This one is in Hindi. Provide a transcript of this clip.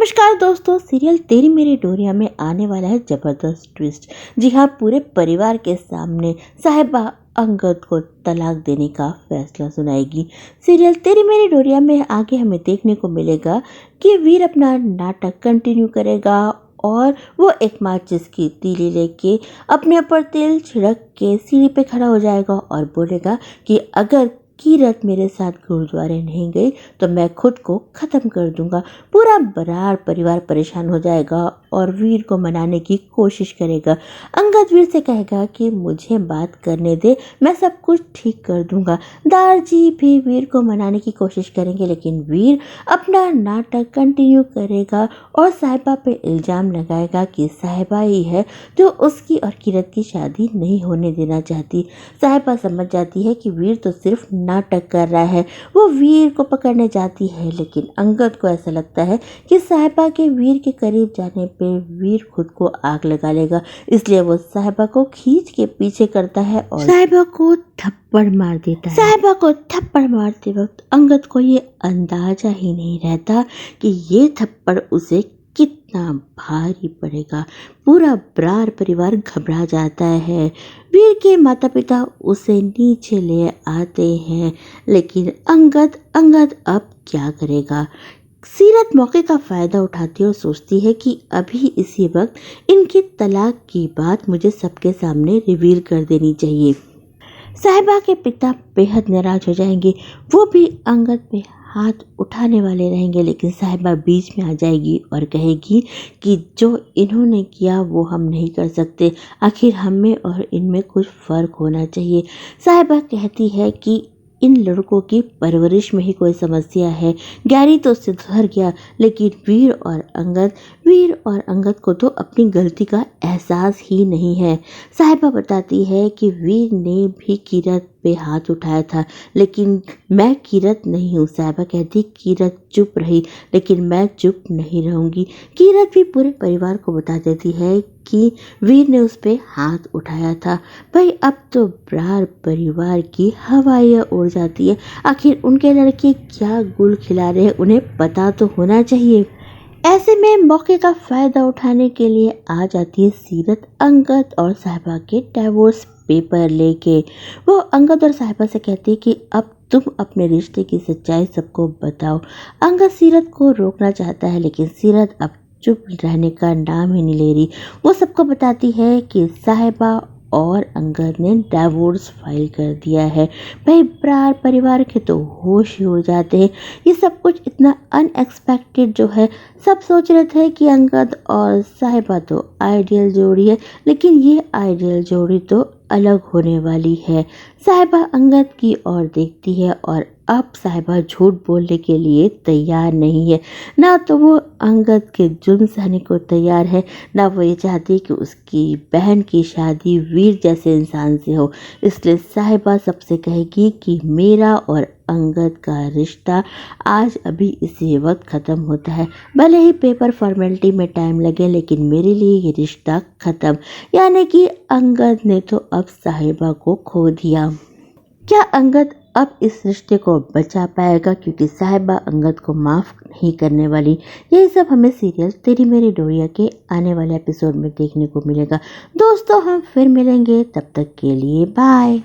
नमस्कार दोस्तों, सीरियल तेरी मेरी डोरिया में आने वाला है जबरदस्त ट्विस्ट। जी हाँ, पूरे परिवार के सामने साहिबा अंगद को तलाक देने का फैसला सुनाएगी। सीरियल तेरी मेरी डोरिया में आगे हमें देखने को मिलेगा कि वीर अपना नाटक कंटिन्यू करेगा और वो एक माचिस की तीली लेके अपने ऊपर तेल छिड़क के सीढ़ी पे खड़ा हो जाएगा और बोलेगा कि अगर कीरत मेरे साथ गुरुद्वारे नहीं गई तो मैं खुद को ख़त्म कर दूंगा। पूरा बरार परिवार परेशान हो जाएगा और वीर को मनाने की कोशिश करेगा। अंगद वीर से कहेगा कि मुझे बात करने दे, मैं सब कुछ ठीक कर दूंगा। दारजी भी वीर को मनाने की कोशिश करेंगे, लेकिन वीर अपना नाटक कंटिन्यू करेगा और साहिबा पे इल्ज़ाम लगाएगा कि साहिबा ही है जो उसकी और कीरत की शादी नहीं होने देना चाहती। साहिबा समझ जाती है कि वीर तो सिर्फ नाटक कर रहा है। वो वीर को पकड़ने जाती है, लेकिन अंगद को ऐसा लगता है कि साहिबा के वीर के करीब जाने पे वीर खुद को आग लगा लेगा, इसलिए वो साहिबा को खींच के पीछे करता है और साहिबा को थप्पड़ मार देता है। साहिबा को थप्पड़ मारते वक्त अंगद को ये अंदाजा ही नहीं रहता कि ये थप्पड़ उसे कितना भारी पड़ेगा। पूरा बरार परिवार घबरा जाता है। वीर के माता पिता उसे नीचे ले आते हैं, लेकिन अंगद अब क्या करेगा। सीरत मौके का फ़ायदा उठाती है और सोचती है कि अभी इसी वक्त इनकी तलाक की बात मुझे सबके सामने रिवील कर देनी चाहिए। साहिबा के पिता बेहद नाराज हो जाएंगे। वो भी अंगद पे हाथ उठाने वाले रहेंगे, लेकिन साहिबा बीच में आ जाएगी और कहेगी कि जो इन्होंने किया वो हम नहीं कर सकते। आखिर हम में और इनमें कुछ फ़र्क होना चाहिए। साहिबा कहती है कि इन लड़कों की परवरिश में ही कोई समस्या है। गैरी तो सुधर गया, लेकिन वीर और अंगद को तो अपनी गलती का एहसास ही नहीं है। साहिबा बताती है कि वीर ने भी कीरत पे हाथ उठाया था, लेकिन मैं कीरत नहीं हूँ। साहिबा कहती कीरत चुप रही, लेकिन मैं चुप नहीं रहूँगी। कीरत भी पूरे परिवार को बता देती है कि वीर ने उस पे हाथ उठाया था। भाई अब तो बरार परिवार की हवाइयाँ उड़ जाती है। आखिर उनके लड़के क्या गुल खिला रहे हैं, उन्हें पता तो होना चाहिए। ऐसे में मौके का फ़ायदा उठाने के लिए आ जाती है सीरत अंगद और साहिबा के डिवोर्स पेपर लेके। वो अंगद और साहिबा से कहती है कि अब तुम अपने रिश्ते की सच्चाई सबको बताओ। अंगद सीरत को रोकना चाहता है, लेकिन सीरत अब चुप रहने का नाम ही नहीं ले रही। वो सबको बताती है कि साहिबा और अंगद ने डिवोर्स फाइल कर दिया है। भाई बरार परिवार के तो होश ही उड़ जाते हैं। ये सब कुछ इतना अनएक्सपेक्टेड जो है। सब सोच रहे थे कि अंगद और साहिबा तो आइडियल जोड़ी है, लेकिन ये आइडियल जोड़ी तो अलग होने वाली है। साहिबा अंगद की ओर देखती है और अब साहिबा झूठ बोलने के लिए तैयार नहीं है। ना तो वो अंगद के जुर्म सहने को तैयार है, ना वो ये चाहती कि उसकी बहन की शादी वीर जैसे इंसान से हो। इसलिए साहिबा सबसे कहेगी कि मेरा और अंगद का रिश्ता आज अभी इसी वक्त ख़त्म होता है। भले ही पेपर फॉर्मेलिटी में टाइम लगे, लेकिन मेरे लिए ये रिश्ता ख़त्म। यानी कि अंगद ने तो अब साहिबा को खो दिया। क्या अंगद अब इस रिश्ते को बचा पाएगा, क्योंकि साहिबा अंगद को माफ़ नहीं करने वाली। यही सब हमें सीरियल तेरी मेरी डोरिया के आने वाले एपिसोड में देखने को मिलेगा। दोस्तों हम फिर मिलेंगे, तब तक के लिए बाय।